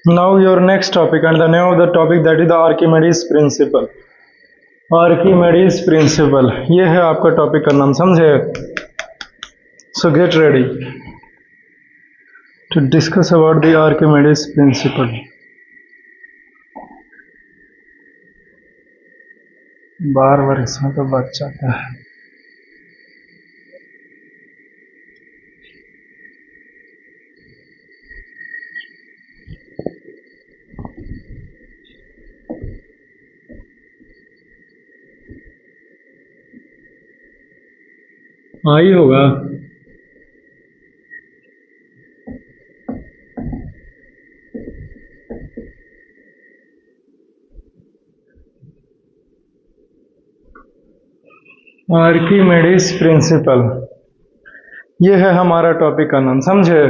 Now your next topic, and the name of the topic, that is the Archimedes principle. Archimedes principle, ये है आपका topic का नाम, समझे? So get ready to discuss about the Archimedes principle. बार बार इसमें तो बच जाता है. आई होगा. आर्किमेडिस प्रिंसिपल, ये है हमारा टॉपिक का नाम, समझे?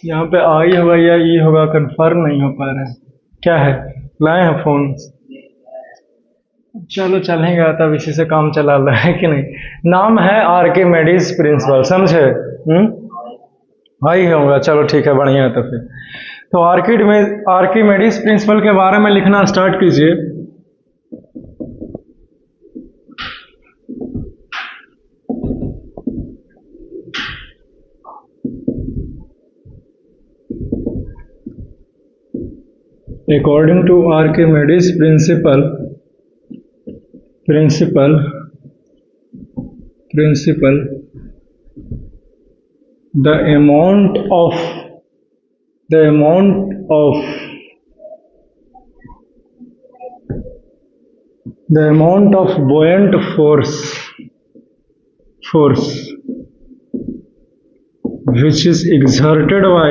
यहाँ पे आई होगा या ई होगा, कंफर्म नहीं हो पा रहा है. क्या है, लाए हैं फोन? चलो चलेगा, तब इसी से काम चला रहा है कि नहीं. नाम है आर्किमेडिस प्रिंसिपल, समझे? आई होगा, चलो ठीक है, बढ़िया है. तो फिर तो आर्किमेडिस प्रिंसिपल के बारे में लिखना स्टार्ट कीजिए. According to Archimedes principle, the amount of buoyant force which is exerted by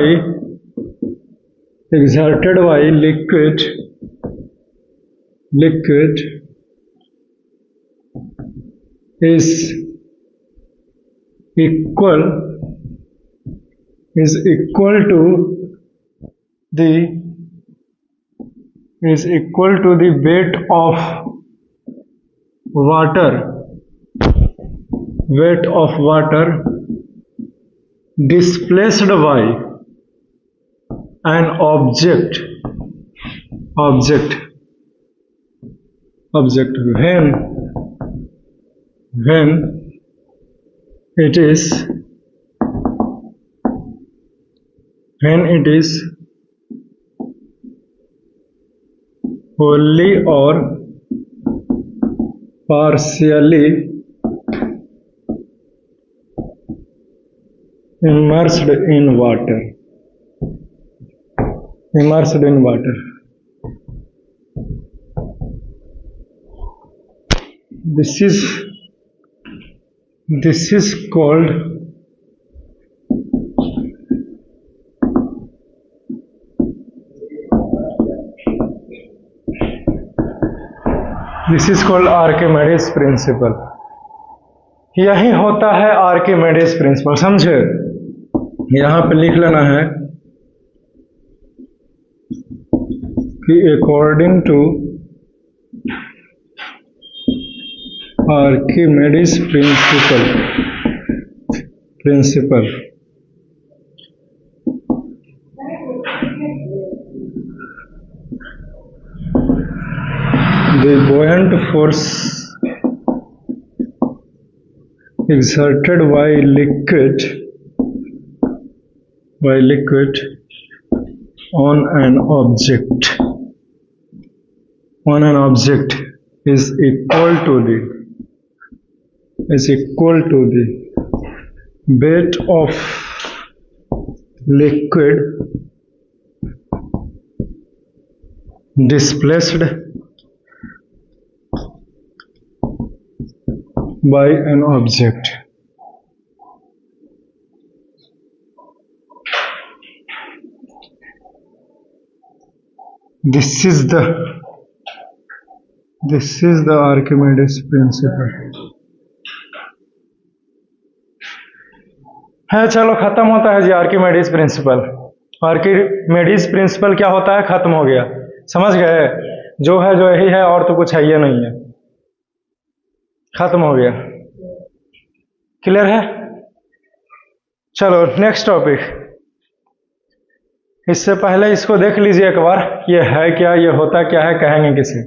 liquid is equal to the weight of water displaced by an object when it is wholly or partially immersed in water. This is called Archimedes principle. यही होता है Archimedes principal, समझे? यहां पे लिख लेना है कि according to Archimedes principle the buoyant force exerted by liquid on an object is equal to the weight of liquid displaced by an object. This is the Archimedes principle है. चलो खत्म होता है जी आर्किमेडिस प्रिंसिपल. आर्किमेडिस प्रिंसिपल क्या होता है, खत्म हो गया, समझ गए? जो है जो यही है, और तो कुछ है ये नहीं है, खत्म हो गया. क्लियर है? चलो नेक्स्ट टॉपिक. इससे पहले इसको देख लीजिए एक बार, ये है क्या, ये होता क्या है, कहेंगे किसी।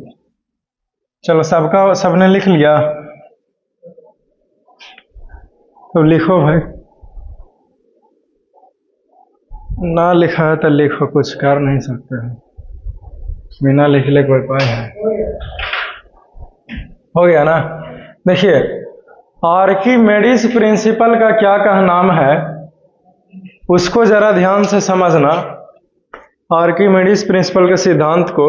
चलो सबने लिख लिया तो लिखो भाई, ना लिखा है तो लिखो, कुछ कर नहीं सकते हैं, बिना लिखले कोई उपाय है। हो गया ना। देखिए आर्किमेडीज प्रिंसिपल का क्या नाम है, उसको जरा ध्यान से समझना। आर्किमेडीज प्रिंसिपल के सिद्धांत को,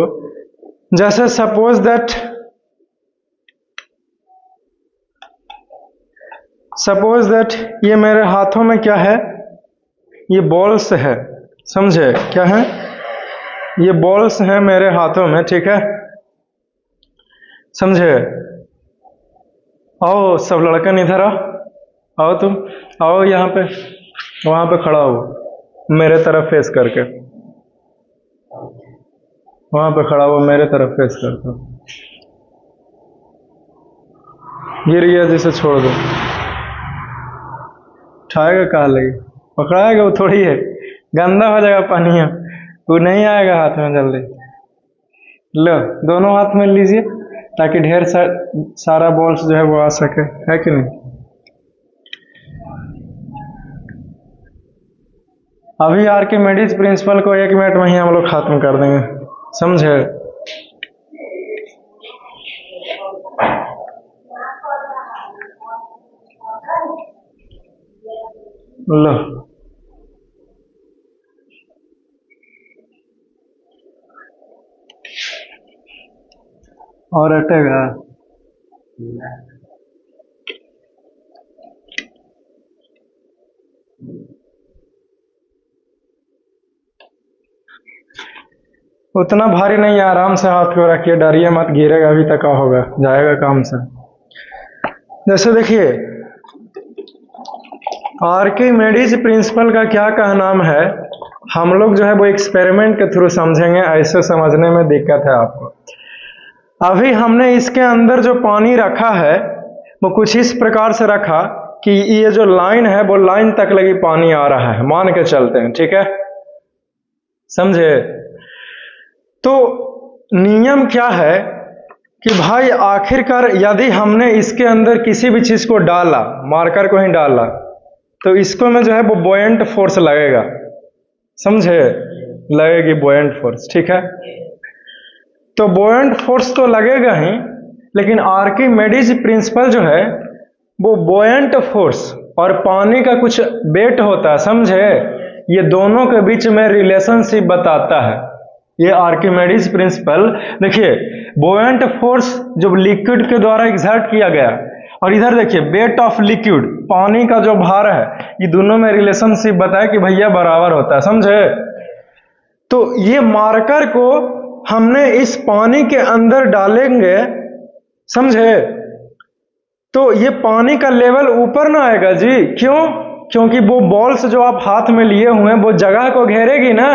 जैसे सपोज दैट ये मेरे हाथों में क्या है, ये बॉल्स है, समझे क्या है, ये बॉल्स हैं मेरे हाथों में, ठीक है, समझे। आओ सब लड़कन इधर आओ तुम आओ यहाँ पे, वहां पे खड़ा हो मेरे तरफ फेस करके, वहां पे खड़ा हो मेरे तरफ फेस करके। गिर गया जिसे छोड़ दो, उठाएगा कहा लगी, पकड़ाएगा वो थोड़ी है, गंदा हो जाएगा पानी, वो नहीं आएगा हाथ में जल्दी। लो दोनों हाथ में लीजिए ताकि ढेर सारा बॉल्स जो है वो आ सके, है कि नहीं। अभी आर्किमेडीज प्रिंसिपल को 1 मिनट में ही हम लोग खत्म कर देंगे, समझे। लो और हटेगा, उतना भारी नहीं है, आराम से हाथ को रखिए, डरिए मत, गिरेगा अभी तक का होगा, जाएगा काम से। जैसे देखिए आर्किमेडीज प्रिंसिपल का क्या नाम है, हम लोग जो है वो एक्सपेरिमेंट के थ्रू समझेंगे, ऐसे समझने में दिक्कत है आपको। अभी हमने इसके अंदर जो पानी रखा है वो कुछ इस प्रकार से रखा कि ये जो लाइन है वो लाइन तक लगी पानी आ रहा है, मान के चलते हैं, ठीक है, समझे। तो नियम क्या है कि भाई आखिरकार यदि हमने इसके अंदर किसी भी चीज को डाला, मार्कर को ही डाला, तो इसको में जो है वो बुओयंट फोर्स लगेगा, समझे, लगेगी बुओयंट फोर्स, ठीक है। तो बुओयंट फोर्स तो लगेगा ही, लेकिन आर्किमेडीज प्रिंसिपल जो है वो बुओयंट फोर्स और पानी का कुछ वेट होता है, समझे, ये दोनों के बीच में रिलेशनशिप बताता है ये आर्किमेडीज प्रिंसिपल। देखिए बुओयंट फोर्स जो लिक्विड के द्वारा एक्सर्ट किया गया, और इधर देखिए वेट ऑफ लिक्विड, पानी का जो भार है, ये दोनों में रिलेशनशिप बताया कि भैया बराबर होता है, समझे। तो ये मार्कर को हमने इस पानी के अंदर डालेंगे, समझे, तो ये पानी का लेवल ऊपर ना आएगा जी, क्यों, क्योंकि वो बॉल्स जो आप हाथ में लिए हुए हैं वो जगह को घेरेगी ना,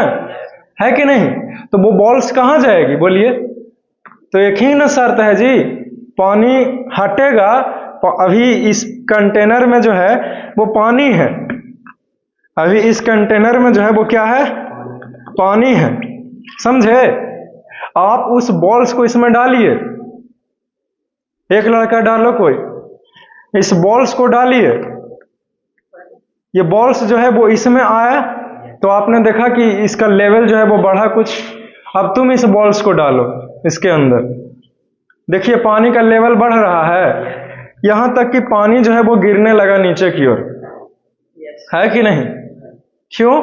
है कि नहीं। तो वो बॉल्स कहां जाएगी बोलिए, तो एक ही ना शर्त है जी, पानी हटेगा, अभी इस कंटेनर में जो है वो पानी है, अभी इस कंटेनर में जो है वो क्या है, पानी है, समझे। आप उस बॉल्स को इसमें डालिए, एक लड़का डालो, कोई इस बॉल्स को डालिए, ये बॉल्स जो है वो इसमें आया तो आपने देखा कि इसका लेवल जो है वो बढ़ा कुछ। अब तुम इस बॉल्स को डालो इसके अंदर, देखिए पानी का लेवल बढ़ रहा है, यहां तक कि पानी जो है वो गिरने लगा नीचे की ओर, है कि नहीं। क्यों,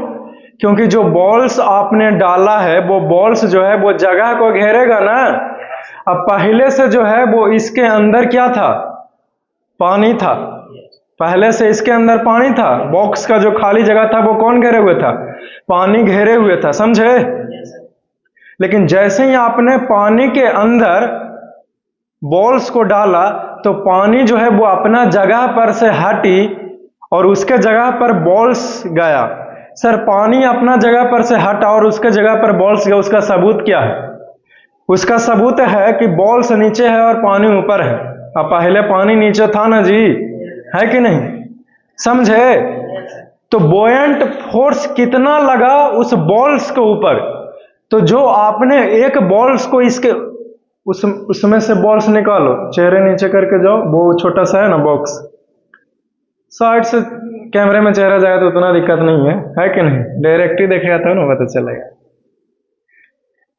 क्योंकि जो बॉल्स आपने डाला है वो बॉल्स जो है वो जगह को घेरेगा ना। अब पहले से जो है वो इसके अंदर क्या था, पानी था, पहले से इसके अंदर पानी था, बॉक्स का जो खाली जगह था वो कौन घेरे हुए था, पानी घेरे हुए था, समझे। लेकिन जैसे ही आपने पानी के अंदर बॉल्स को डाला तो पानी जो है वो अपना जगह पर से हटी और उसके जगह पर बॉल्स गया। सर पानी अपना जगह पर से हटा और उसके जगह पर बॉल्स गया, उसका सबूत क्या है, उसका सबूत है कि बॉल्स नीचे है और पानी ऊपर है। अब पहले पानी नीचे था ना जी, है कि नहीं, समझे। तो बोयंट फोर्स कितना लगा उस बॉल्स के ऊपर, तो जो आपने एक बॉल्स को इसके उसमें से बॉल्स निकालो, चेहरे नीचे करके जाओ, वो छोटा सा है ना बॉक्स, साइड से कैमरे में चेहरा जाए तो उतना दिक्कत नहीं है कि नहीं, डायरेक्ट ही देखेगा तो ना पता चलेगा।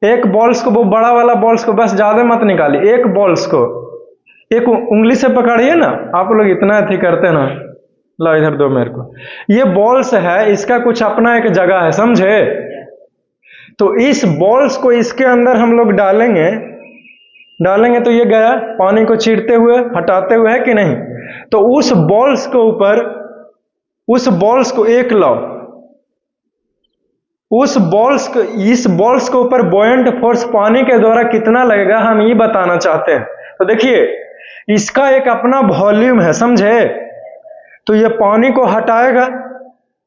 एक बॉल्स को, वो बड़ा वाला बॉल्स को बस ज्यादा मत निकालिए, एक बॉल्स को एक उंगली से पकड़िए ना, आप लोग इतना अथी करते ना, ला इधर दो मेरे को, ये बॉल्स है, इसका कुछ अपना एक जगह है, समझे। तो इस बॉल्स को इसके अंदर हम लोग डालेंगे तो ये गया पानी को चीरते हुए हटाते हुए, है कि नहीं। तो उस बॉल्स के ऊपर, उस बॉल्स को एक लाओ, उस बॉल्स को, इस बॉल्स के ऊपर बॉयंट फोर्स पानी के द्वारा कितना लगेगा हम ये बताना चाहते हैं। तो देखिए इसका एक अपना वॉल्यूम है, समझे। तो ये पानी को हटाएगा,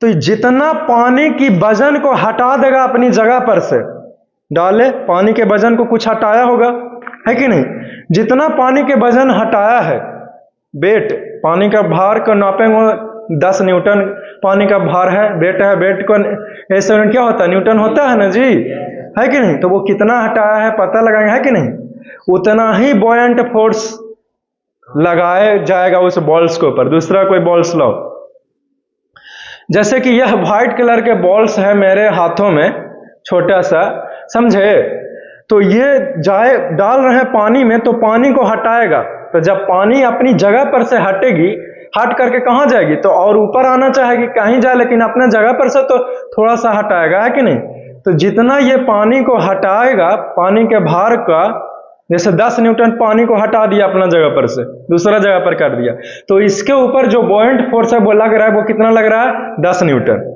तो जितना पानी की वजन को हटा देगा अपनी जगह पर से, डाले पानी के वजन को कुछ हटाया होगा, है कि नहीं। जितना पानी के वजन हटाया है, वेट पानी का भार को नापेंगे 10 न्यूटन पानी का भार है, वेट है, वेट को ऐसे क्या होता है, न्यूटन होता है ना जी, है कि नहीं। तो वो कितना हटाया है पता लगाएंगे, है कि नहीं। उतना ही बॉयंट फोर्स लगाया जाएगा उस बॉल्स के ऊपर। दूसरा कोई बॉल्स लाओ, जैसे कि यह व्हाइट कलर के बॉल्स है मेरे हाथों में, छोटा सा, समझे। तो ये जाए डाल रहे हैं पानी में, तो पानी को हटाएगा, तो जब पानी अपनी जगह पर से हटेगी, हट करके कहां जाएगी, तो और ऊपर आना चाहेगी, कहीं जाए, लेकिन अपने जगह पर से तो थोड़ा सा हटाएगा, है कि नहीं। तो जितना ये पानी को हटाएगा, पानी के भार का, जैसे 10 न्यूटन पानी को हटा दिया अपना जगह पर से, दूसरा जगह पर कर दिया, तो इसके ऊपर जो बॉयंट फोर्स है वो लग रहा है, वो कितना लग रहा है, 10 न्यूटन।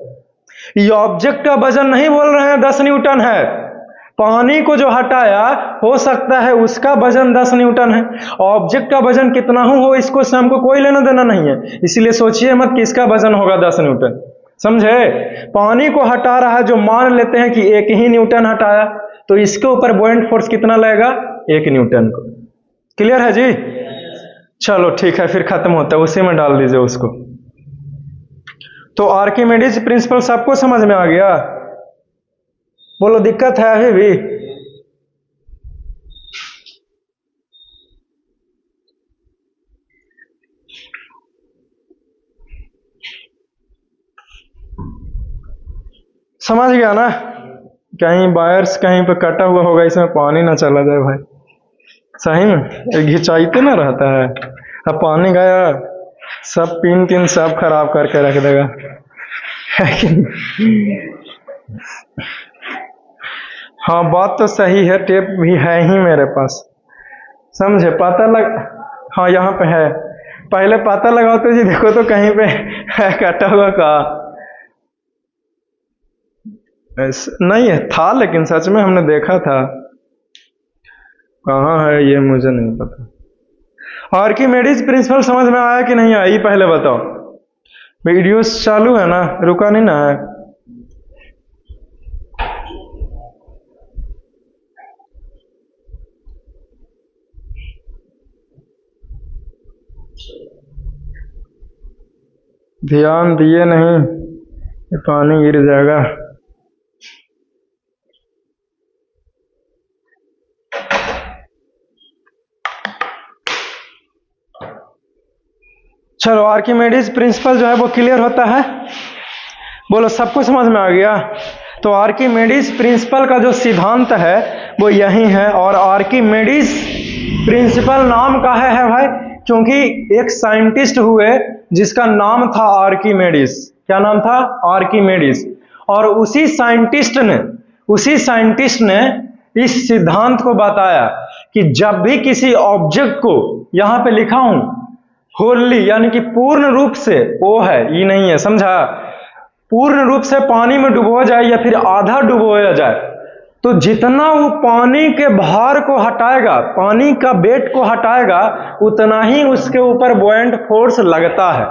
ये ऑब्जेक्ट का वजन नहीं बोल रहे हैं 10 न्यूटन है, पानी को जो हटाया हो सकता है उसका वजन 10 न्यूटन है। ऑब्जेक्ट का वजन कितना हो इसको से हमको कोई लेना देना नहीं है, इसलिए सोचिए मत कि इसका वजन होगा 10 न्यूटन, समझे। पानी को हटा रहा है, जो मान लेते हैं कि 1 ही न्यूटन हटाया, तो इसके ऊपर बॉयंट फोर्स कितना लगेगा, 1 न्यूटन को। क्लियर है जी। चलो ठीक है, फिर खत्म होता है, उसी में डाल दीजिए उसको। तो आर्किमिडीज प्रिंसिपल सबको समझ में आ गया। बोलो दिक्कत है अभी भी। समझ गया ना। कहीं वायर्स कहीं पे कटा हुआ होगा, इसमें पानी ना चला जाए भाई, सही में घिंचाइते ना रहता है, अब पानी गया सब पिन तिन सब खराब करके रख देगा, है कि नहीं? हाँ बात तो सही है, टेप भी है ही मेरे पास, समझे। पता लग, हाँ यहाँ पे है, पहले पता लगाओ तो जी, देखो तो कहीं पे है कटा हुआ का नहीं है, था लेकिन सच में हमने देखा था, कहाँ है ये मुझे नहीं पता। आर्किमिडीज प्रिंसिपल समझ में आया कि नहीं आया, पहले बताओ। वीडियो चालू है ना, रुका नहीं ना है। ध्यान दिए नहीं, ये पानी गिर जाएगा। चलो आर्किमिडीज प्रिंसिपल जो है वो क्लियर होता है, बोलो सबको समझ में आ गया। तो आर्किमिडीज प्रिंसिपल का जो सिद्धांत है वो यही है, और आर्किमिडीज प्रिंसिपल नाम का है भाई, क्योंकि एक साइंटिस्ट हुए जिसका नाम था आर्किमिडीज। क्या नाम था, आर्किमिडीज। और उसी साइंटिस्ट ने इस सिद्धांत को बताया कि जब भी किसी ऑब्जेक्ट को, यहां पे लिखा हूं होली, यानी कि पूर्ण रूप से, वो है ये नहीं है, समझा, पूर्ण रूप से पानी में डुबोया जाए या फिर आधा डुबोया जाए, तो जितना वो पानी के भार को हटाएगा, पानी का वेट को हटाएगा, उतना ही उसके ऊपर बॉयंट फोर्स लगता है।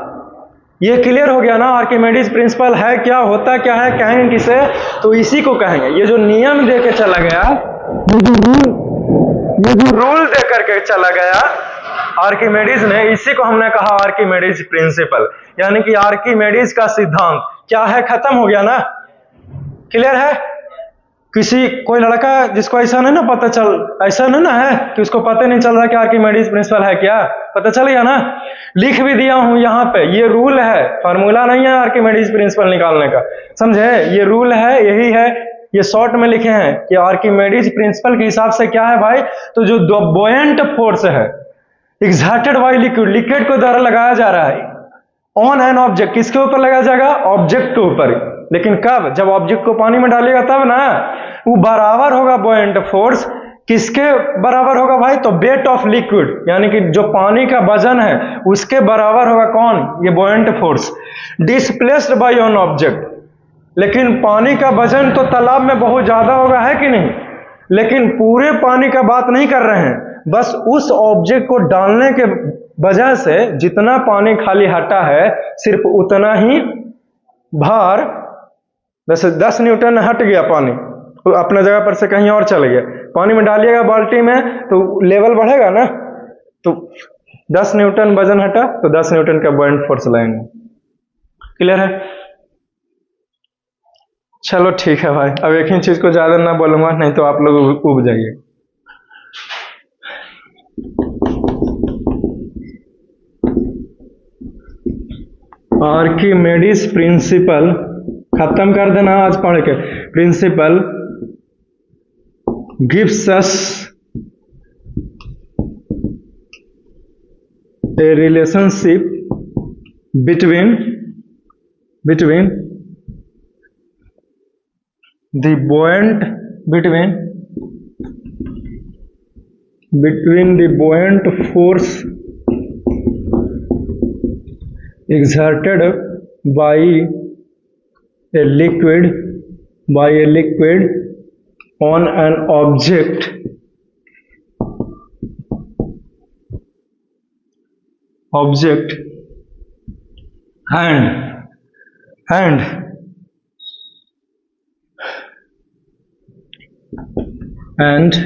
ये क्लियर हो गया ना। आर्किमिडीज प्रिंसिपल है क्या, होता क्या है, कहेंगे किसे, तो इसी को कहेंगे। ये जो नियम दे के चला गया, ये जो रूल दे करके चला गया आर्किमेडीज ने, इसी को हमने कहा आर्किमेडीज प्रिंसिपल, यानी कि आर्किमेडीज का सिद्धांत क्या है, खत्म हो गया ना। क्लियर है? कोई लड़का जिसको ऐसा नहीं ना पता ऐसा नहीं ना है कि उसको पता नहीं चल रहा कि आर्किमेडीज प्रिंसिपल है क्या, पता चल गया ना। लिख भी दिया हूं यहाँ पे, ये रूल है, फार्मूला नहीं है आर्किमेडीज प्रिंसिपल निकालने का, समझे? ये रूल है, यही है, ये शॉर्ट में लिखे हैं कि आर्किमेडीज प्रिंसिपल के हिसाब से क्या है भाई, तो जो दो बोयंट फोर्स है एक्सर्टेड बाय लिक्विड को द्वारा लगाया जा रहा है ऑन एन ऑब्जेक्ट, किसके ऊपर लगाया जाएगा? ऑब्जेक्ट के ऊपर। लेकिन कब? जब ऑब्जेक्ट को पानी में डालेगा तब ना। वो बराबर होगा बोयंट फोर्स, किसके बराबर होगा भाई? तो वेट ऑफ लिक्विड, यानी कि जो पानी का वजन है उसके बराबर होगा कौन? ये buoyant force displaced by on object. लेकिन पानी का वजन तो तालाब में बहुत ज्यादा होगा, है कि नहीं? लेकिन पूरे पानी का बात नहीं कर रहे हैं, बस उस ऑब्जेक्ट को डालने के वजह से जितना पानी खाली हटा है सिर्फ उतना ही भार, जैसे 10 न्यूटन हट गया पानी, तो अपने जगह पर से कहीं और चल गया, पानी में डालिएगा बाल्टी में तो लेवल बढ़ेगा ना, तो 10 न्यूटन वजन हटा तो 10 न्यूटन का बॉइंट फोर्स लगेंगे। क्लियर है? चलो ठीक है भाई, अब एक ही चीज को ज्यादा ना बोलूंगा, नहीं तो आप लोग उब जाइए। आर्किमेडीज प्रिंसिपल खत्म कर देना आज पढ़ के। Principle gives us a relationship between the buoyant between the buoyant force exerted by a liquid on an object and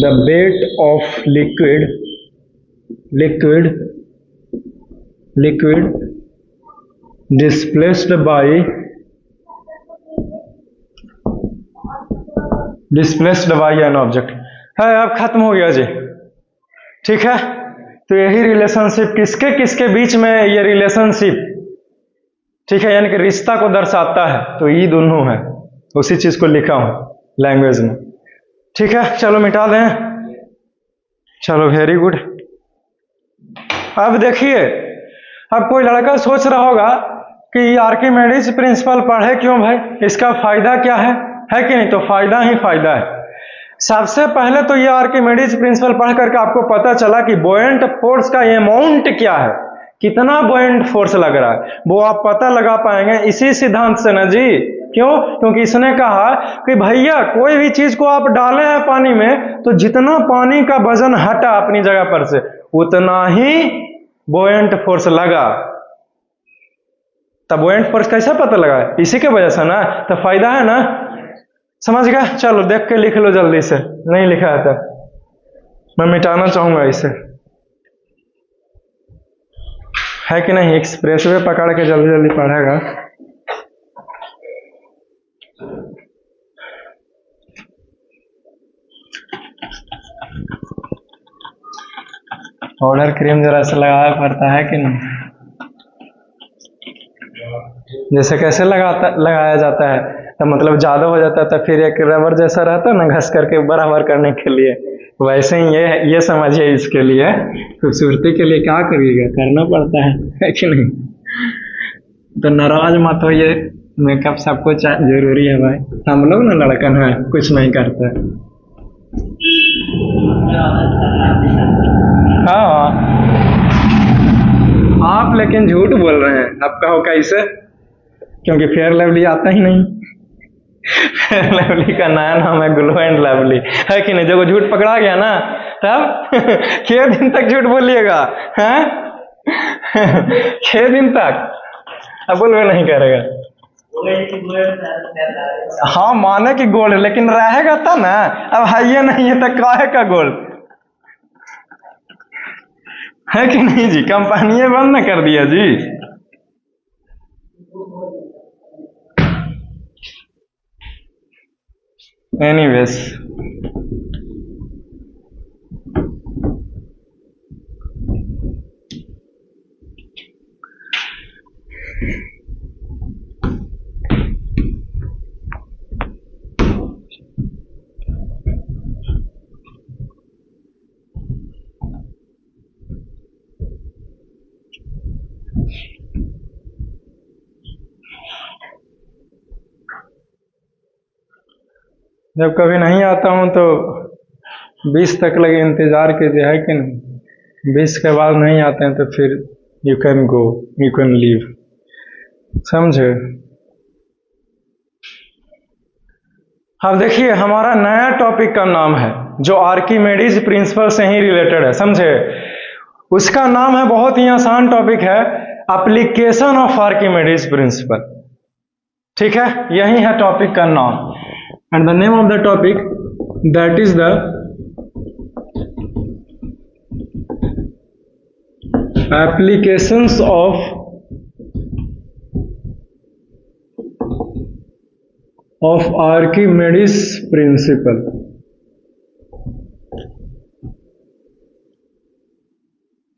the weight of liquid displaced by an object है। अब खत्म हो गया जी, ठीक है। तो यही रिलेशनशिप किसके बीच में, ये रिलेशनशिप, ठीक है, यानी कि रिश्ता को दर्शाता है, तो ये दोनों है, उसी चीज को लिखा हूं लैंग्वेज में, ठीक है। चलो मिटा दें, चलो वेरी गुड। अब देखिए, अब कोई लड़का सोच रहा होगा कि आर्किमेडीज प्रिंसिपल पढ़े क्यों भाई, इसका फायदा क्या है कि नहीं? तो फायदा ही फायदा है। सबसे पहले तो ये आर्किमेडीज प्रिंसिपल पढ़ करके आपको पता चला कि बोयंट फोर्स का अमाउंट क्या है, कितना बोयंट फोर्स लग रहा है, वो आप पता लगा पाएंगे इसी सिद्धांत से ना जी। क्यों? क्योंकि इसने कहा कि भैया कोई भी चीज को आप डाले हैं पानी में, तो जितना पानी का वजन हटा अपनी जगह पर से उतना ही बोयंट फोर्स लगा। तब बोयंट फोर्स कैसे पता लगा? इसी के वजह से ना, तो फायदा है ना, समझ गया? चलो देख के लिख लो जल्दी से, नहीं लिखा है तो मैं मिटाना चाहूंगा इसे, है कि नहीं? एक्सप्रेस वे पकड़ के जल्दी जल्दी पढ़ेगा। पाउडर क्रीम जरा सा लगाया पड़ता है कि नहीं? जैसे कैसे लगाया जाता है, तो मतलब ज्यादा हो जाता है तो फिर एक रबर जैसा रहता है ना, घस करके बराबर करने के लिए, वैसे ही ये समझिए, इसके लिए खूबसूरती के लिए क्या करिएगा, करना पड़ता है कि नहीं? तो नाराज मत होइए, मेकअप सबको जरूरी है भाई, हम लोग ना लड़कन है, कुछ नहीं करते। हाँ, आप लेकिन झूठ बोल रहे हैं, आप कहो कैसे? क्योंकि फेयर लवली आता ही नहीं। फेयर लवली का नया नाम है ग्लो एंड लवली, है कि नहीं? जब झूठ पकड़ा गया ना, तब 6 दिन तक झूठ बोलिएगा, हैं? 6 दिन तक अब बोलवे नहीं करेगा, हाँ माने कि गोल्ड, लेकिन रहेगा तब ना, अब है ये नहीं है तो काहे का गोल्ड, है कि नहीं जी? कंपनी बंद न कर दिया जी। एनीवेज, जब कभी नहीं आता हूं तो 20 तक लगे इंतजार कीजिए, है कि नहीं? 20 के बाद नहीं आते हैं तो फिर you can go, you can leave, समझे? अब देखिए हमारा नया टॉपिक का नाम है जो आर्किमेडीज प्रिंसिपल से ही रिलेटेड है, समझे? उसका नाम है, बहुत ही आसान टॉपिक है, एप्लीकेशन ऑफ आर्किमेडीज प्रिंसिपल। ठीक है, यही है टॉपिक का नाम, and the name of the topic that is the applications of Archimedes principle.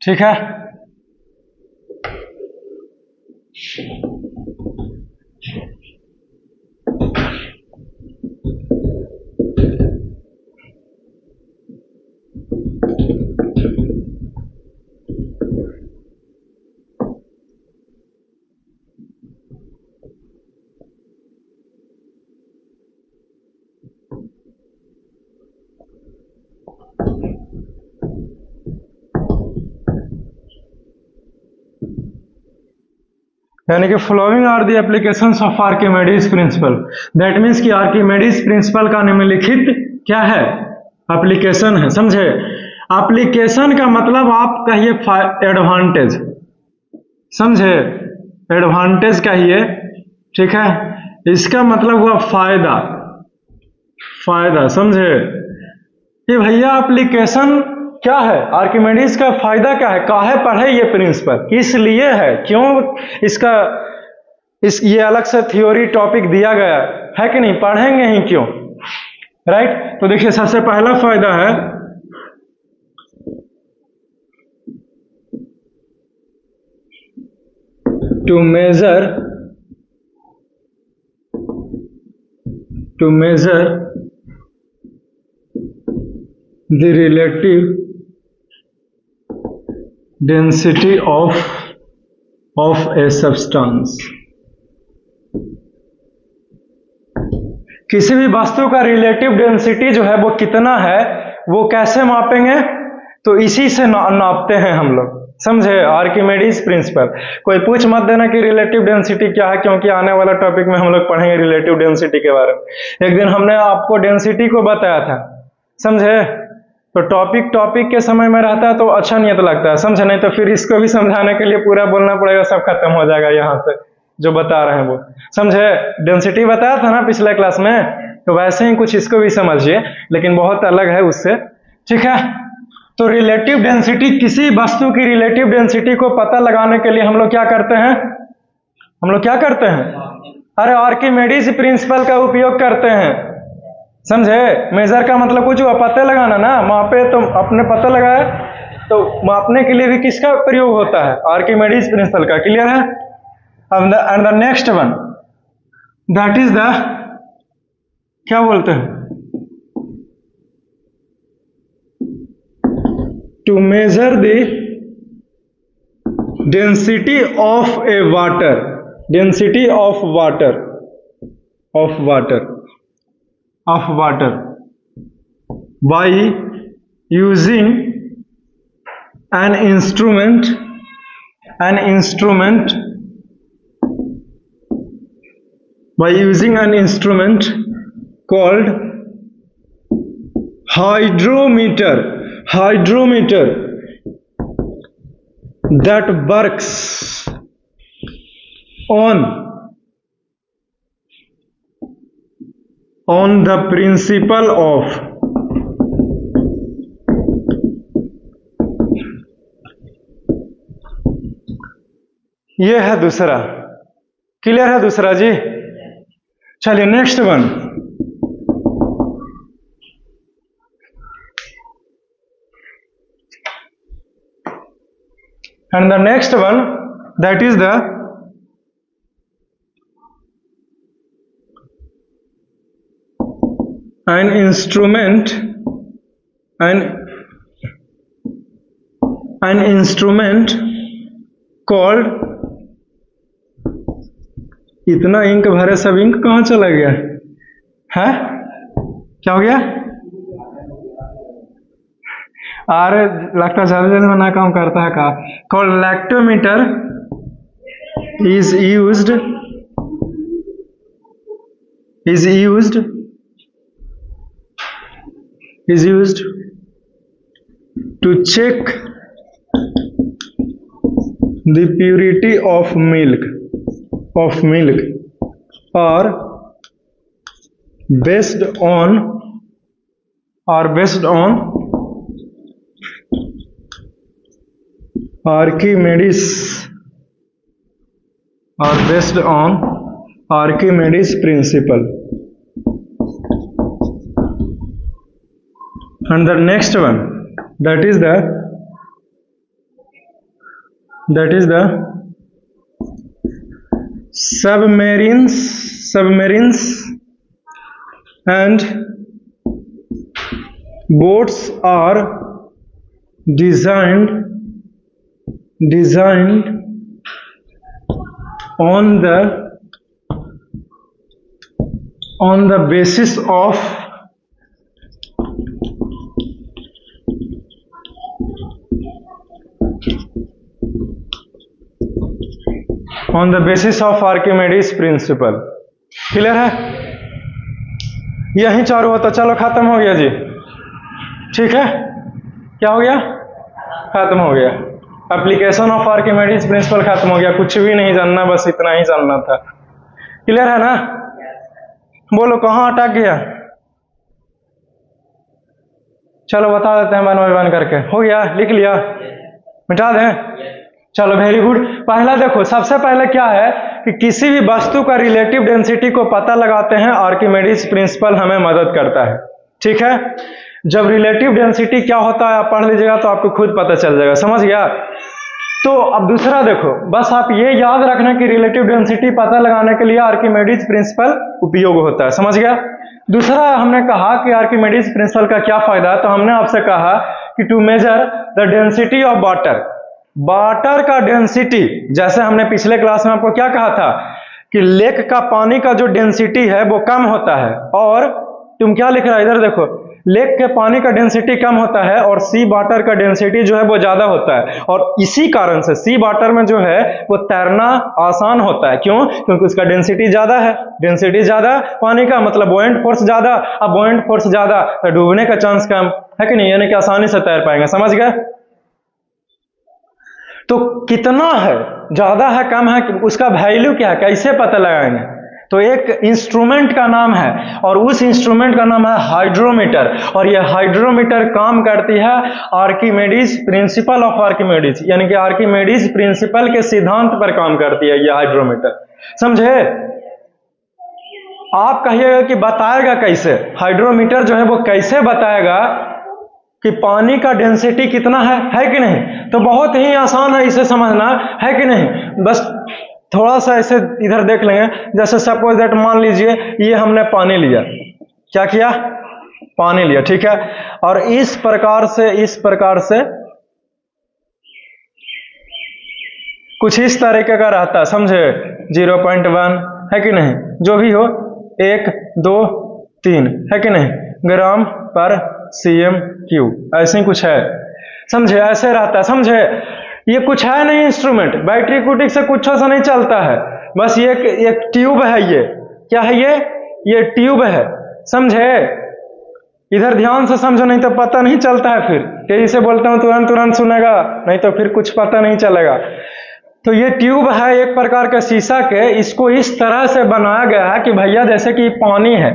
ठीक है, यानी कि following are the applications of Archimedes principle. That means कि आर्किमेडीज प्रिंसिपल का निम्नलिखित क्या है? एप्लीकेशन है, समझे? एप्लीकेशन का मतलब आप कहिए एडवांटेज, समझे? एडवांटेज कहिए, ठीक है? इसका मतलब हुआ फायदा, फायदा, समझे? कि भैया एप्लीकेशन क्या है, आर्किमेडीज का फायदा क्या है, काहे पढ़े ये प्रिंसिपल, किस लिए है, क्यों इसका ये अलग से थ्योरी टॉपिक दिया गया है कि नहीं, पढ़ेंगे ही क्यों, राइट? तो देखिए सबसे पहला फायदा है to measure the relative density of a substance। किसी भी वस्तु का रिलेटिव डेंसिटी जो है वो कितना है, वो कैसे मापेंगे? तो इसी से नापते हैं हम लोग, समझे? आर्किमेडीज प्रिंसिपल। कोई पूछ मत देना कि रिलेटिव डेंसिटी क्या है, क्योंकि आने वाला टॉपिक में हम लोग पढ़ेंगे रिलेटिव डेंसिटी के बारे में। एक दिन हमने आपको डेंसिटी को बताया था, समझे? तो टॉपिक के समय में रहता है तो अच्छा नहीं तो लगता है, समझे? नहीं तो फिर इसको भी समझाने के लिए पूरा बोलना पड़ेगा, सब खत्म हो जाएगा यहाँ से जो बता रहे हैं वो, समझे? डेंसिटी बताया था ना पिछले क्लास में, तो वैसे ही कुछ इसको भी समझिए, लेकिन बहुत अलग है उससे, ठीक है? तो रिलेटिव डेंसिटी, किसी वस्तु की रिलेटिव डेंसिटी को पता लगाने के लिए हम लोग क्या करते हैं? अरे आर्किमेडीज प्रिंसिपल का उपयोग करते हैं, समझे? मेजर का मतलब कुछ हुआ पता लगाना ना, मापे तो अपने पता लगाए, तो मापने के लिए भी किसका प्रयोग होता है? आर्किमेडीज प्रिंसिपल का। क्लियर है? And the next one that is the, क्या बोलते हैं, to measure the density of a water, density of water by using an instrument called hydrometer that works on on the principle of ये है दूसरा। Clear है दूसरा जी? चलिए next one. And the next one that is the an instrument called, इतना ink भरे सब इंक कहाँ चला गया है? क्या हो गया? अरे लगता है जल्दी जल्दी में ना काम करता है का। Called lactometer is used to check the purity of milk or based on Archimedes principle. And the next one that is the submarines and boats are designed on the basis of Archimedes principle. Clear है? यही चारों होता। चलो खत्म हो गया जी। ठीक है, क्या हो गया? खत्म हो गया। एप्लीकेशन ऑफ आर्किमेडीज प्रिंसिपल खत्म हो गया। कुछ भी नहीं जानना, बस इतना ही जानना था। क्लियर है ना? बोलो कहाँ अटक गया? चलो बता देते हैं वन बाय वन करके। हो गया? लिख लिया? मिटा दें? चलो वेरी गुड। पहला देखो, सबसे पहले क्या है कि किसी भी वस्तु का रिलेटिव डेंसिटी को पता लगाते हैं आर्किमेडीज प्रिंसिपल हमें मदद करता है। ठीक है, जब रिलेटिव डेंसिटी क्या होता है आप पढ़ लीजिएगा तो आपको खुद पता चल जाएगा। समझ गया? तो अब दूसरा देखो, बस आप ये याद रखना कि रिलेटिव डेंसिटी पता लगाने के लिए आर्किमेडीज प्रिंसिपल उपयोग होता है। समझ गया? दूसरा हमने कहा कि आर्किमेडीज प्रिंसिपल का क्या फायदा है, तो हमने आपसे कहा कि to measure the density of water का डेंसिटी, जैसे हमने पिछले क्लास में आपको क्या कहा था कि लेक का पानी का जो डेंसिटी है वो कम होता है, और तुम क्या लिख रहा है इधर देखो, लेक के पानी का डेंसिटी कम होता है और सी वाटर का डेंसिटी जो है वो ज्यादा होता है। और इसी कारण से सी वाटर में जो है वो तैरना आसान होता है। क्यों? क्योंकि उसका डेंसिटी ज्यादा है। डेंसिटी ज्यादा पानी का मतलब बुओयंट फोर्स ज्यादा। अब बुओयंट फोर्स ज्यादा तो डूबने का चांस कम है कि नहीं, यानी कि आसानी से तैर पाएंगे। समझ गए? तो कितना है, ज्यादा है कम है, उसका वैल्यू क्या है, कैसे पता लगाएंगे? तो एक इंस्ट्रूमेंट का नाम है और उस इंस्ट्रूमेंट का नाम है हाइड्रोमीटर। और यह हाइड्रोमीटर काम करती है आर्किमेडीज प्रिंसिपल ऑफ आर्किमेडीज, यानी कि आर्किमेडीज प्रिंसिपल के सिद्धांत पर काम करती है यह हाइड्रोमीटर। समझे? आप कहिएगा कि बताएगा कैसे? हाइड्रोमीटर जो है वो कैसे बताएगा कि पानी का डेंसिटी कितना है कि नहीं? तो बहुत ही आसान है इसे समझना, है कि नहीं? बस थोड़ा सा ऐसे इधर देख लेंगे। जैसे सपोज दैट मान लीजिए ये हमने पानी लिया। क्या किया? पानी लिया। ठीक है, और इस प्रकार से कुछ इस तरीके का रहता है। समझे? 0.1 है कि नहीं, जो भी हो, 1 2 3 है कि नहीं, ग्राम पर cm3 ऐसे ही कुछ है। समझे? ऐसे रहता है। समझे? ये कुछ है नहीं इंस्ट्रूमेंट, बैटरी कुटिक से कुछ सा नहीं चलता है, बस ये एक ट्यूब है। ये क्या है? ये ट्यूब है। समझे? इधर ध्यान से समझो, नहीं तो पता नहीं चलता है। फिर तेजी से बोलता हूं तुरंत सुनेगा, नहीं तो फिर कुछ पता नहीं चलेगा। तो ये ट्यूब है एक प्रकार के शीशा के। इसको इस तरह से बनाया गया है कि भैया जैसे कि पानी है,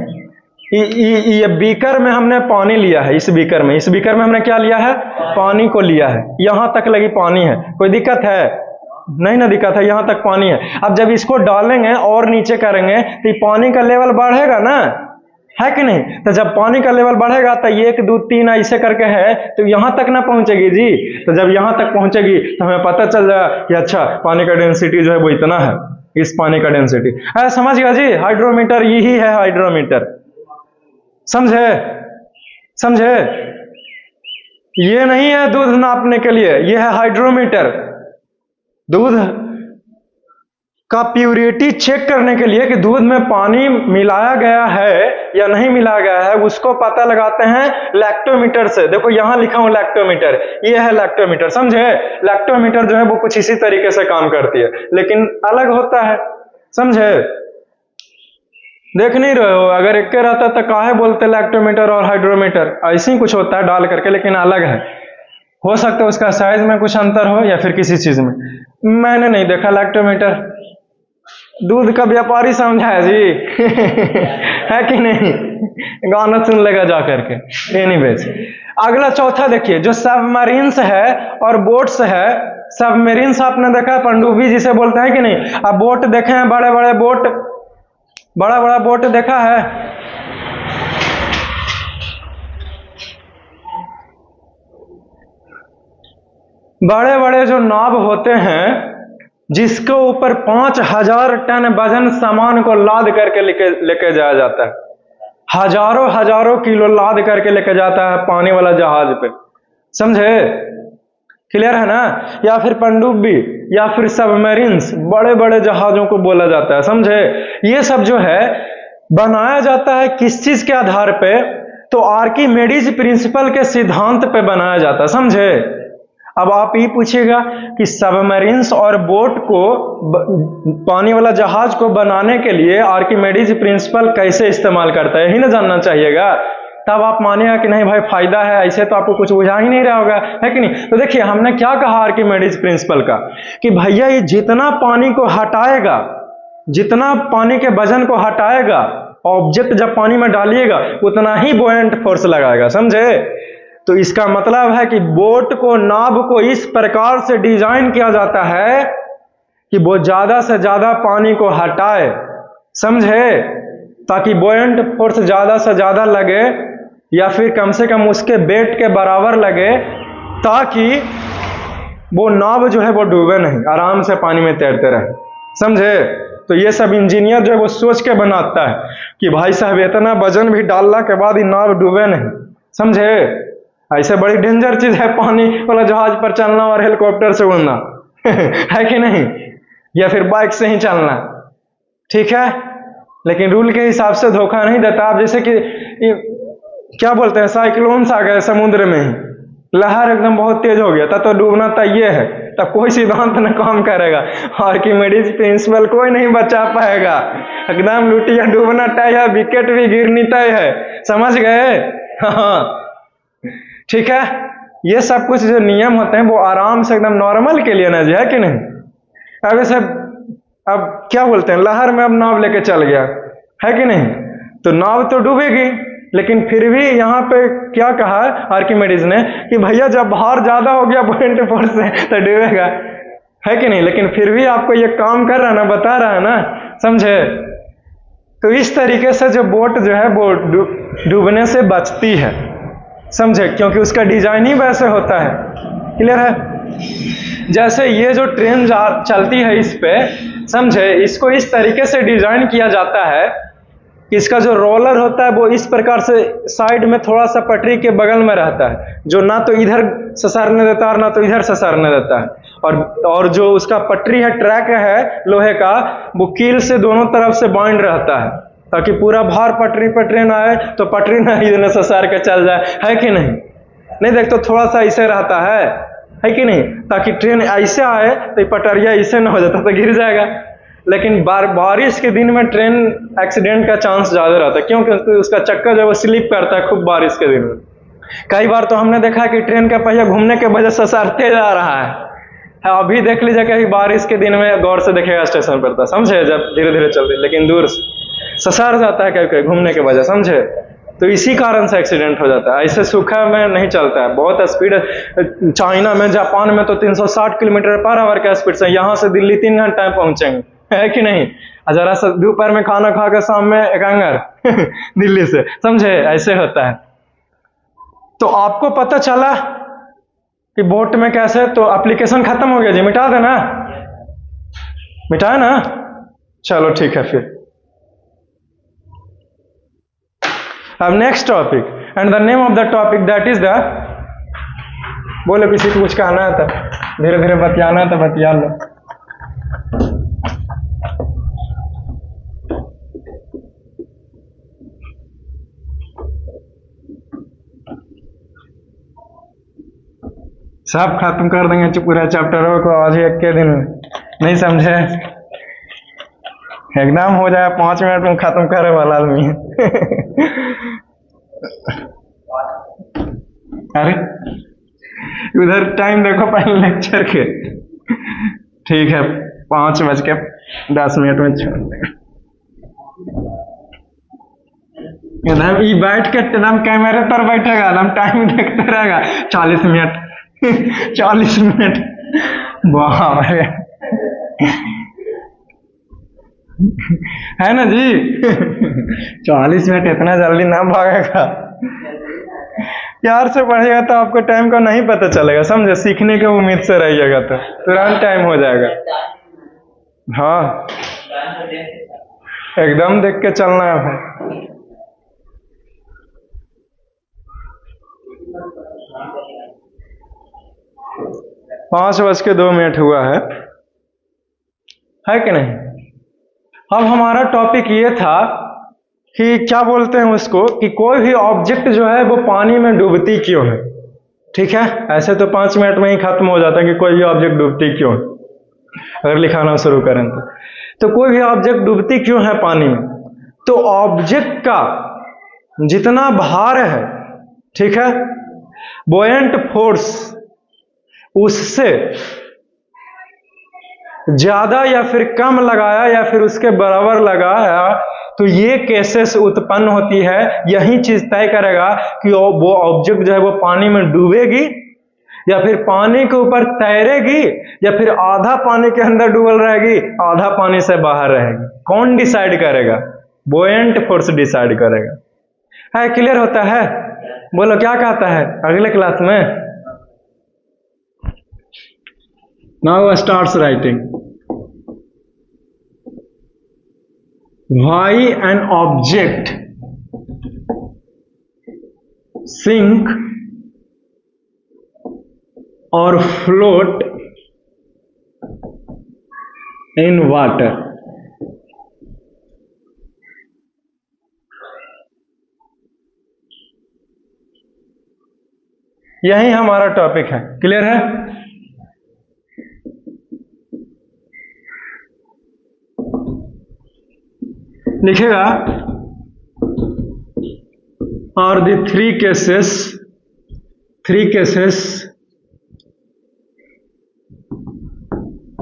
ये बीकर में हमने पानी लिया है, इस बीकर में हमने क्या लिया है? पानी को लिया है। यहां तक लगी पानी है, कोई दिक्कत है? नहीं ना दिक्कत है, यहां तक पानी है। अब जब इसको डालेंगे और नीचे करेंगे तो ये पानी का लेवल बढ़ेगा ना, है कि नहीं? तो जब पानी का लेवल बढ़ेगा तो 1 2 3 ऐसे करके है तो यहां तक ना पहुंचेगी जी। तो जब यहां तक पहुंचेगी तो हमें पता चल जाएगा कि अच्छा पानी का डेंसिटी जो है वो इतना है, इस पानी का डेंसिटी है। समझ गया जी? हाइड्रोमीटर यही है, हाइड्रोमीटर। समझे? समझे? ये नहीं है दूध नापने के लिए, ये है हाइड्रोमीटर। दूध का प्यूरिटी चेक करने के लिए कि दूध में पानी मिलाया गया है या नहीं मिलाया गया है, उसको पता लगाते हैं लैक्टोमीटर से। देखो यहां लिखा हूं लैक्टोमीटर, ये है लैक्टोमीटर। समझे? लैक्टोमीटर जो है वो कुछ इसी तरीके से काम करती है, लेकिन अलग होता है। समझे? देख नहीं रहे हो? अगर एक के रहता तो काहे बोलते लैक्टोमीटर और हाइड्रोमीटर? ऐसे ही कुछ होता है डाल करके, लेकिन अलग है। हो सकता है उसका साइज में कुछ अंतर हो या फिर किसी चीज में। मैंने नहीं देखा लैक्टोमीटर, दूध का व्यापारी समझा है जी। है कि नहीं? गाना सुन लेगा जा करके। एनीवेज, अगला चौथा देखिए, जो सबमरीन्स है और बोट्स है। सबमरीन्स आपने देखा है, पनडुब्बी जिसे बोलते हैं कि नहीं? अब बोट देखे हैं, बड़े बड़े बोट, बड़ा बड़ा बोट देखा है? बड़े बड़े जो नाव होते हैं जिसके ऊपर 5000 टन वजन सामान को लाद करके लेके जाया जाता है, हजारों किलो लाद करके लेके जाता है पानी वाला जहाज पे। समझे? क्लियर है ना? या फिर पनडुब्बी या फिर सबमरीन्स, बड़े बड़े जहाजों को बोला जाता है। समझे? ये सब जो है बनाया जाता है किस चीज के आधार पे? तो आर्किमेडीज प्रिंसिपल के सिद्धांत पे बनाया जाता है। समझे? अब आप ये पूछिएगा कि सबमरीन्स और बोट को, पानी वाला जहाज को बनाने के लिए आर्किमेडीज प्रिंसिपल कैसे इस्तेमाल करता है, यही ना जानना चाहिएगा। तब आप मानिएगा कि नहीं भाई फायदा है, ऐसे तो आपको कुछ बुझा ही नहीं रहा होगा, है कि नहीं? तो देखिए हमने क्या कहा आर्किमेडीज प्रिंसिपल का, कि भैया ये जितना पानी को हटाएगा, जितना पानी के वजन को हटाएगा, ऑब्जेक्ट जब पानी में डालिएगा उतना ही बुओयंट फोर्स लगाएगा। समझे? तो इसका मतलब है कि बोट को, नाव को इस प्रकार से डिजाइन किया जाता है कि वो ज्यादा से ज्यादा पानी को हटाए। समझे? ताकि बुओयंट फोर्स ज्यादा से ज्यादा लगे या फिर कम से कम उसके वेट के बराबर लगे, ताकि वो नाव जो है वो डूबे नहीं, आराम से पानी में तैरते रहे। समझे? तो ये सब इंजीनियर जो है वो सोच के बनाता है कि भाई साहब इतना वजन भी डालने के बाद ये नाव डूबे नहीं। समझे? ऐसे बड़ी डेंजर चीज है पानी वाला जहाज पर चलना और हेलीकॉप्टर से उड़ना। है कि नहीं? या फिर बाइक से ही चलना। ठीक है? लेकिन रूल के हिसाब से धोखा नहीं देता। आप जैसे कि क्या बोलते हैं, साइक्लोन्स आ गए समुद्र में ही, लहर एकदम बहुत तेज हो गया, तब तो डूबना तय है, तब कोई सिद्धांत न काम करेगा। आर्किमेडीज प्रिंसिपल कोई नहीं बचा पाएगा, एकदम लुटिया डूबना तय है, विकेट भी गिरनी तय है। समझ गए? हाँ ठीक है। ये सब कुछ जो नियम होते हैं वो आराम से एकदम नॉर्मल के लिए ना जी, है कि नहीं? अब ऐसे अब क्या बोलते हैं, लहर में अब नाव लेके चल गया, है कि नहीं? तो नाव तो डूबेगी, लेकिन फिर भी यहाँ पे क्या कहा आर्किमेडीज ने कि भैया जब भार ज्यादा हो गया बुओयंट फोर्स से तो डूबेगा, है कि नहीं? लेकिन फिर भी आपको ये काम कर रहा है ना, बता रहा है ना। समझे? तो इस तरीके से जो बोट जो है वो डूबने से बचती है। समझे? क्योंकि उसका डिजाइन ही वैसे होता है। क्लियर है? जैसे ये जो ट्रेन चलती है इस पे, समझे, इसको इस तरीके से डिजाइन किया जाता है कि इसका जो रोलर होता है वो इस प्रकार से साइड में थोड़ा सा पटरी के बगल में रहता है, जो ना तो इधर ससारने देता है ना तो इधर ससारने देता है। और जो उसका पटरी है, ट्रैक है लोहे का, वो कील से दोनों तरफ से बाइंड रहता है, ताकि पूरा भार पटरी पे ट्रेन आए तो पटरी ना इधर ससार के चल जाए, है कि नहीं? नहीं देख तो थोड़ा सा ऐसे रहता है कि नहीं? ताकि ट्रेन ऐसे आए तो पटरिया ऐसे ना हो जाता तो गिर जाएगा। लेकिन बारिश के दिन में ट्रेन एक्सीडेंट का चांस ज्यादा रहता है, क्योंकि उसका चक्का जो है वो स्लिप करता है खूब बारिश के दिन में। कई बार तो हमने देखा है कि ट्रेन का पहिया घूमने के वजह से ससारते जा रहा है। अभी देख लीजिए कहीं बारिश के दिन में, गौर से देखेगा स्टेशन पर था, समझे, जब धीरे धीरे चल रही, लेकिन दूर से ससार जाता है कभी कभी घूमने के वजह। समझे? तो इसी कारण से एक्सीडेंट हो जाता है। ऐसे सूखा में नहीं चलता है, बहुत स्पीड। चाइना में, जापान में तो 360 किलोमीटर पर आवर का स्पीड से यहाँ से दिल्ली 3 घंटा में पहुंचेंगे, है कि नहीं। जरा सा दोपहर में खाना खा के शाम में एकंगर दिल्ली से, समझे, ऐसे होता है। तो आपको पता चला कि बोट में कैसे, तो एप्लीकेशन खत्म हो गया जी, मिटा देना, मिटाए ना, चलो ठीक है फिर। अब next topic, and the name of the topic that is the, बोलो किसी को कुछ कहना है तो धीरे धीरे बतियाना है तो बतिया लो। सब खत्म कर देंगे पूरा चैप्टरों को आज ही एक के दिन में, नहीं समझे, एकदम हो जाए 5 मिनट में खत्म करे वाला आदमी है। अरे उधर टाइम देखो पहले लेक्चर के, ठीक है 5:10 में छोड़ देगा। एकदम ये बैठ के एकदम कैमरे पर बैठेगा, एकदम टाइम देखते रहेगा 40 मिनट 40 मिनट, वाह है ना जी। 40 मिनट इतना जल्दी ना भागेगा, प्यार से पढ़ेगा तो आपको टाइम का नहीं पता चलेगा, समझे, सीखने के उम्मीद से रहिएगा तो तुरंत टाइम हो जाएगा। हाँ एकदम देख के चलना है भाई। पाँच 5:02 हुआ है कि नहीं। अब हमारा टॉपिक ये था कि क्या बोलते हैं उसको, कि कोई भी ऑब्जेक्ट जो है वो पानी में डूबती क्यों है। ठीक है, ऐसे तो 5 मिनट में ही खत्म हो जाता है कि कोई भी ऑब्जेक्ट डूबती क्यों है, अगर लिखाना शुरू करें तो कोई भी ऑब्जेक्ट डूबती क्यों है पानी में। तो ऑब्जेक्ट का जितना भार है, ठीक है, बोयंट फोर्स उससे ज्यादा या फिर कम लगाया या फिर उसके बराबर लगाया तो ये केसेस उत्पन्न होती है। यही चीज तय करेगा कि वो ऑब्जेक्ट जो है वो पानी में डूबेगी या फिर पानी के ऊपर तैरेगी या फिर आधा पानी के अंदर डूबल रहेगी, आधा पानी से बाहर रहेगी। कौन डिसाइड करेगा? बोयंट फोर्स डिसाइड करेगा। है, क्लियर होता है? बोलो क्या कहता है अगले क्लास में। Now starts writing. Why an object sink or float in water? यही हमारा टॉपिक है। क्लियर है? लिखेगा और the three cases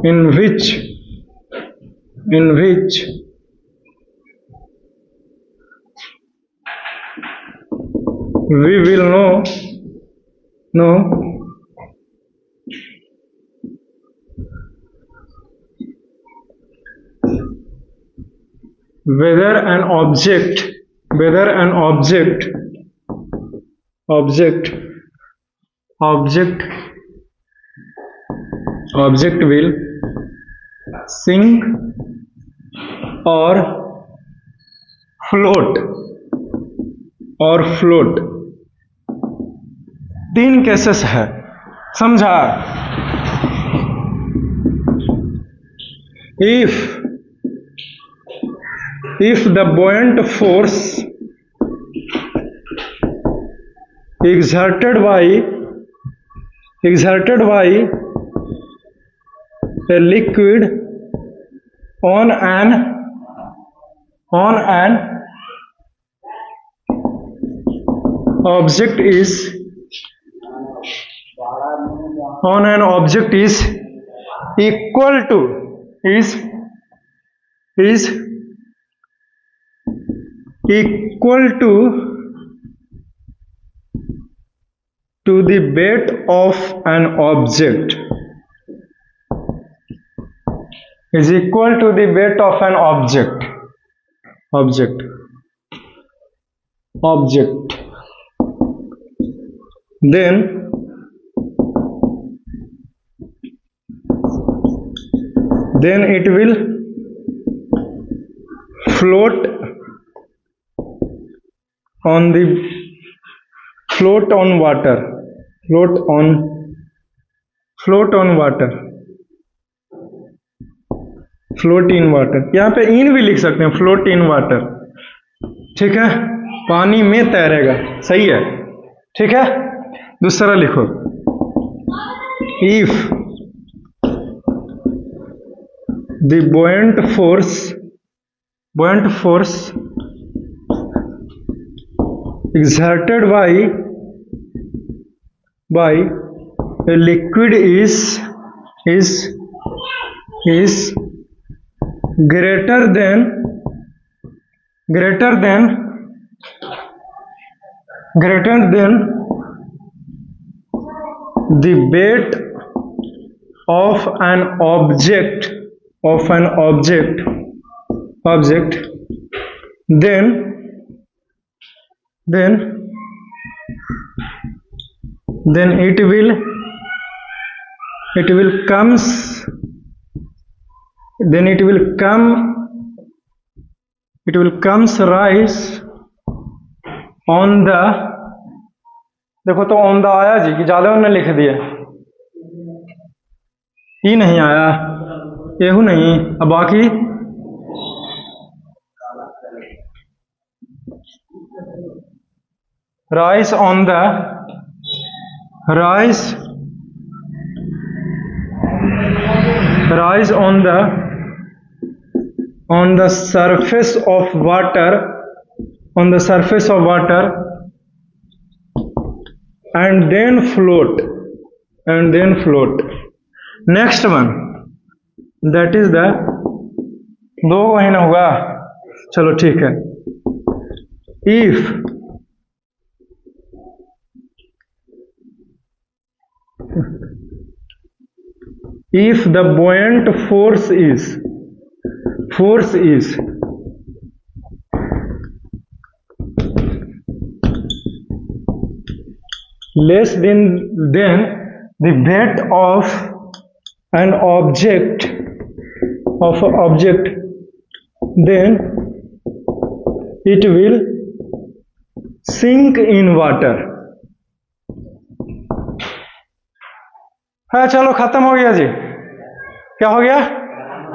in which we will know whether an object will sink or float 3 cases है, समझा? if the buoyant force exerted by a liquid on an object is equal to to the weight of an object is equal to the weight of an object. Then it will float on water. Float in water, यहाँ पे इन भी लिख सकते हैं, float in water, ठीक है, पानी में तैरेगा, सही है, ठीक है। दूसरा लिखो, if the buoyant force exerted by a liquid is greater than the weight of an object, then it will rise on the, देखो तो ऑन द आया जी कि ज्यादा उन्होंने लिख दिया, ई नहीं आया, एहू नहीं, अब बाकी rise on the surface of water, and then float. Next one, that is the, दो वही ना हुआ, चलो ठीक है, if the buoyant force is less than the weight of an object, then it will sink in water. हाँ चलो खत्म हो गया जी, क्या हो गया,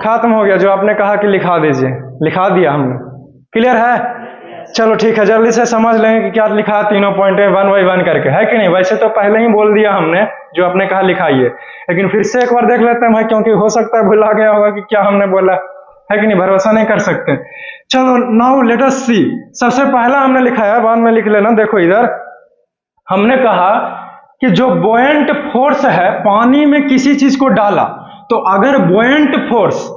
खत्म हो गया, जो आपने कहा कि लिखा दीजिए, लिखा दिया हमने, क्लियर है। चलो ठीक है, जल्दी से समझ लेंगे कि क्या लिखा है, तीनों पॉइंट में 1 बाय 1 करके, है कि नहीं। वैसे तो पहले ही बोल दिया हमने जो आपने कहा लिखाइए, लेकिन फिर से एक बार देख लेते हैं भाई, क्योंकि हो सकता है भुला गया होगा कि क्या हमने बोला, है कि नहीं, भरोसा नहीं कर सकते। चलो नाउ लेट अस सी, सबसे पहला हमने लिखाया, बाद में लिख लेना। देखो इधर हमने कहा कि जो बुओयंट फोर्स है, पानी में किसी चीज को डाला, तो अगर बुओयंट फोर्स,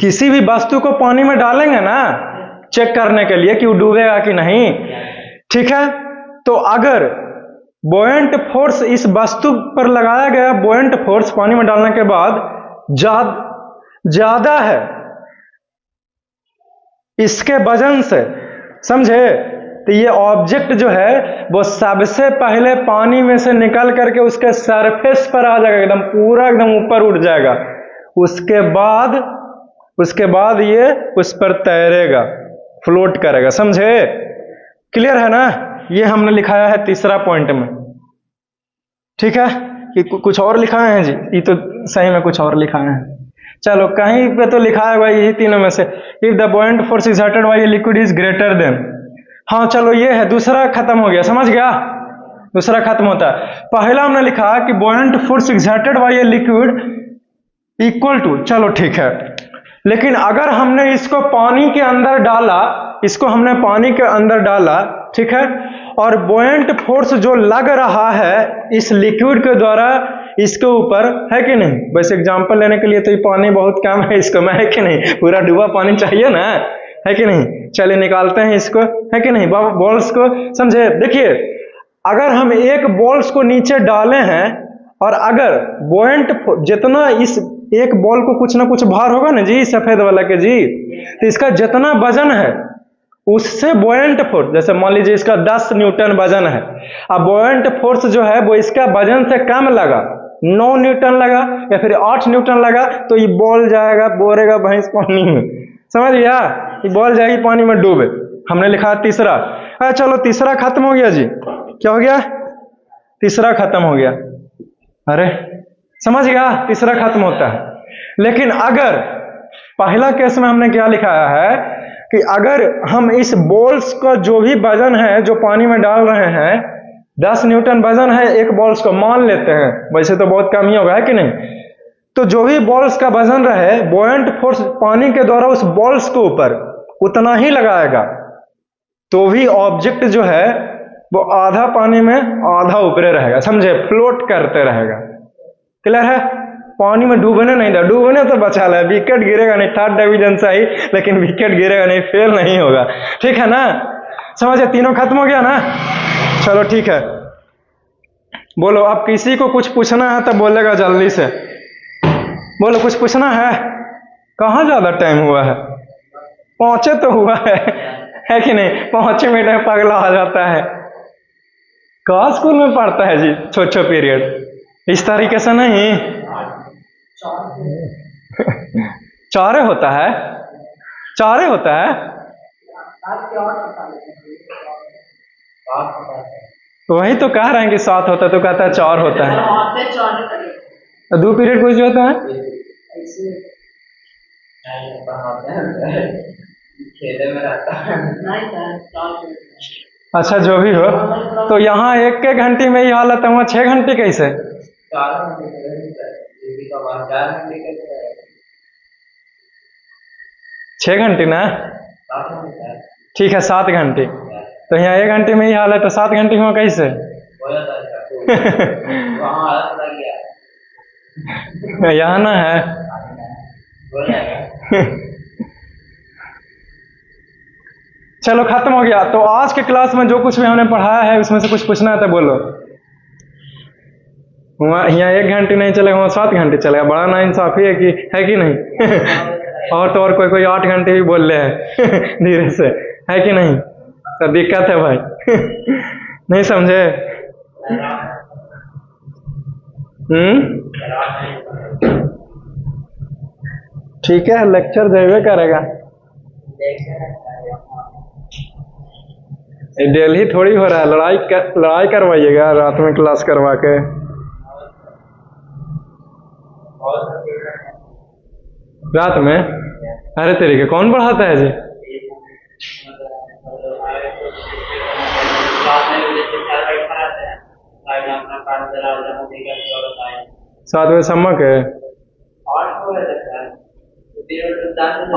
किसी भी वस्तु को पानी में डालेंगे ना चेक करने के लिए कि वो डूबेगा कि नहीं, ठीक है, तो अगर बुओयंट फोर्स इस वस्तु पर लगाया गया, बुओयंट फोर्स पानी में डालने के बाद ज्यादा है इसके वजन से, समझे, तो ये ऑब्जेक्ट जो है वो सबसे पहले पानी में से निकल करके उसके सरफेस पर आ जाएगा, एकदम पूरा एकदम ऊपर उठ जाएगा, उसके बाद ये उस पर तैरेगा, फ्लोट करेगा, समझे, क्लियर है ना। ये हमने लिखाया है तीसरा पॉइंट में, ठीक है। कि कुछ और लिखाए हैं जी, ये तो सही में कुछ और लिखाए हैं, चलो कहीं पे तो लिखा है भाई यही तीनों में से, if the buoyant force exerted by a liquid is greater than, हाँ चलो ये है, दूसरा खत्म हो गया, समझ गया, दूसरा खत्म होता है। पहला हमने लिखा कि buoyant force exerted by a liquid equal to, चलो ठीक है, लेकिन अगर हमने इसको पानी के अंदर डाला, ठीक है, और बुओयंट फोर्स जो लग रहा है इस लिक्विड के द्वारा इसके ऊपर, है कि नहीं। वैसे एग्जांपल लेने के लिए तो ये पानी बहुत कम है इसको में, है कि नहीं, पूरा डूबा पानी चाहिए ना, है कि नहीं। चलिए निकालते हैं इसको, है कि नहीं, बॉल्स को, समझे। देखिए अगर हम एक बॉल्स को नीचे डाले हैं और अगर बुओयंट जितना इस एक बॉल को कुछ ना कुछ भार होगा ना जी, सफेद वाला के जी, तो इसका जितना वजन है उससे बुओयंट फोर्स, जैसे मान लीजिए इसका 10 न्यूटन वजन है, अब बुओयंट फोर्स जो है वो इसका वजन से कम लगा, 9 न्यूटन लगा या फिर 8 न्यूटन लगा, तो ये बॉल जाएगा, बोरेगा भैंस पानी में, समझ गया, ये बॉल जाएगी पानी में डूबे। हमने लिखा तीसरा। चलो तीसरा खत्म हो गया जी, क्या हो गया, तीसरा खत्म हो गया। अरे समझ गया, तीसरा खत्म होता है। लेकिन अगर पहला केस में हमने क्या लिखाया है कि अगर हम इस बॉल्स का जो भी वजन है जो पानी में डाल रहे हैं, 10 न्यूटन वजन है एक बॉल्स को, मान लेते हैं, वैसे तो बहुत कम ही होगा, है कि नहीं, तो जो भी बॉल्स का वजन रहे, बुओयंट फोर्स पानी के द्वारा उस बॉल्स के ऊपर उतना ही लगाएगा, तो भी ऑब्जेक्ट जो है वो आधा पानी में आधा ऊपरे रहेगा, समझे, फ्लोट करते रहेगा। क्लियर है, पानी में डूबने नहीं था, डूबने तो बचा ले, विकेट गिरेगा नहीं, 3rd डिवीजन से ही, लेकिन विकेट गिरेगा नहीं, फेल नहीं होगा, ठीक है ना, समझे, तीनों खत्म हो गया ना। चलो ठीक है, बोलो, अब किसी को कुछ पूछना है तो बोलेगा जल्दी से, बोलो कुछ पूछना है। कहाँ ज्यादा टाइम हुआ है, 5 तो हुआ है कि नहीं, 5 मिनट में पगला आ जाता है। कहाँ स्कूल में पढ़ता है जी छोटे पीरियड, इस तरीके से नहीं। 4 होता है, 4 होता है, वही तो कह रहे हैं कि 7 होता है, तो कहता है 4 होता है। 2 पीरियड कुछ होता है, अच्छा जो भी हो, तो यहाँ 1 घंटे में ही हालत है, वहाँ 6 घंटे कैसे, 6 घंटे ना, ठीक है 7 घंटे, तो यहाँ 1 घंटे में ही हाल है, तो 7 घंटे में कैसे यहाँ ना है। चलो खत्म हो गया। तो आज के क्लास में जो कुछ भी हमने पढ़ाया है उसमें से कुछ पूछना है तो बोलो। वहाँ यहाँ 1 घंटे नहीं चलेगा, वहाँ 7 घंटे चलेगा, बड़ा नाइंसाफी है कि नहीं। और तो और कोई 8 घंटे भी बोल रहे हैं धीरे से, है कि नहीं, तो दिक्कत है भाई नहीं समझे। ठीक है, लेक्चर देवे करेगा, डेली थोड़ी हो रहा है, लड़ाई करवाइएगा रात में क्लास करवा के। रात में अरे तरीके कौन पढ़ाता है जी? 7 बजे सम्मक है,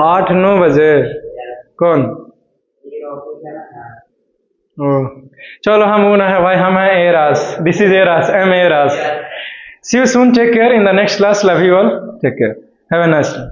8-9 बजे कौन? ओ चलो हम वो ना है भाई, हम हैं Eras, this is Eras, am Eras. See you soon, take care in the next class, love you all, take care, have a nice day.